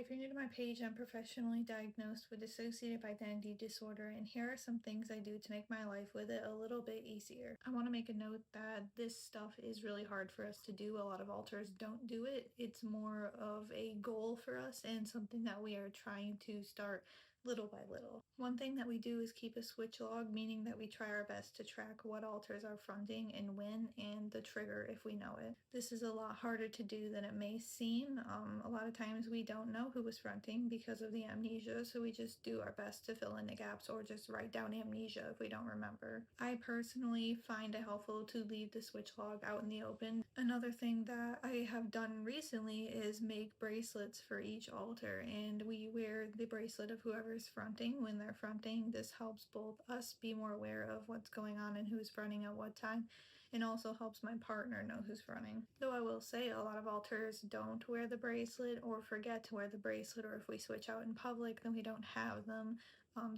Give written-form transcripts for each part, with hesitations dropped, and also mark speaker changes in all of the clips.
Speaker 1: if you're new to my page, I'm professionally diagnosed with dissociative identity disorder, and here are some things I do to make my life with it a little bit easier. I want to make a note that this stuff is really hard for us to do. A lot of alters don't do it. It's more of a goal for us and something that we are trying to start little by little. One thing that we do is keep a switch log, meaning that we try our best to track what alters are fronting and when, and the trigger if we know it. This is a lot harder to do than it may seem. A lot of times we don't know who was fronting because of the amnesia, so we just do our best to fill in the gaps or just write down amnesia if we don't remember. I personally find it helpful to leave the switch log out in the open. Another thing that I have done recently is make bracelets for each alter, and we wear the bracelet of whoever's fronting when they're fronting. This helps both us be more aware of what's going on and who's fronting at what time, and also helps my partner know who's fronting. Though I will say a lot of alters don't wear the bracelet or forget to wear the bracelet, or if we switch out in public then we don't have them.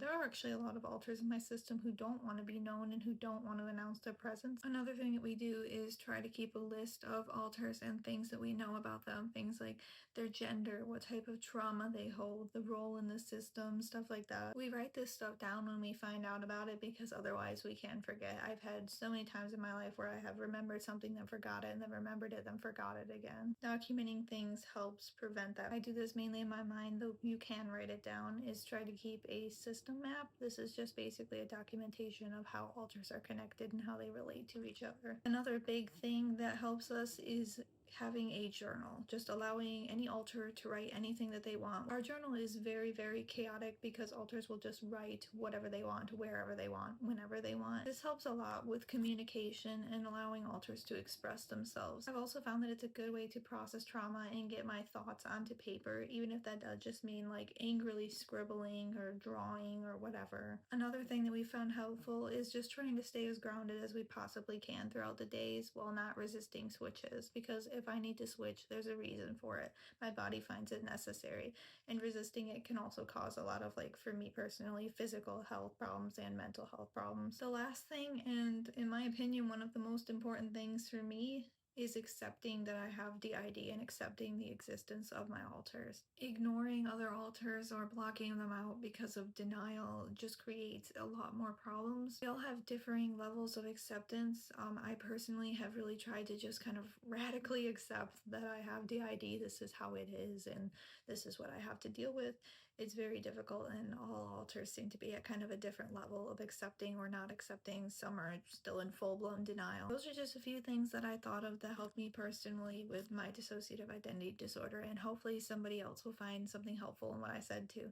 Speaker 1: There are actually a lot of alters in my system who don't want to be known and who don't want to announce their presence. Another thing that we do is try to keep a list of alters and things that we know about them. Things like their gender, what type of trauma they hold, the role in the system, stuff like that. We write this stuff down when we find out about it because otherwise we can forget. I've had so many times in my life where I have remembered something, then forgot it, and then remembered it, then forgot it again. Documenting things helps prevent that. I do this mainly in my mind, though you can write it down, is try to keep a system map. This is just basically a documentation of how alters are connected and how they relate to each other. Another big thing that helps us is having a journal, just allowing any alter to write anything that they want. Our journal is very, very chaotic because alters will just write whatever they want, wherever they want, whenever they want. This helps a lot with communication and allowing alters to express themselves. I've also found that it's a good way to process trauma and get my thoughts onto paper, even if that does just mean like angrily scribbling or drawing or whatever. Another thing that we found helpful is just trying to stay as grounded as we possibly can throughout the days while not resisting switches, because if I need to switch, there's a reason for it. My body finds it necessary, and resisting it can also cause a lot of, like, for me personally, physical health problems and mental health problems. The last thing, and in my opinion, one of the most important things for me, is accepting that I have DID and accepting the existence of my alters. Ignoring other alters or blocking them out because of denial just creates a lot more problems. We all have differing levels of acceptance. I personally have really tried to just kind of radically accept that I have DID. This is how it is, and this is what I have to deal with. It's very difficult, and all alters seem to be at kind of a different level of accepting or not accepting. Some are still in full-blown denial. Those are just a few things that I thought of that helped me personally with my dissociative identity disorder, and hopefully somebody else will find something helpful in what I said too.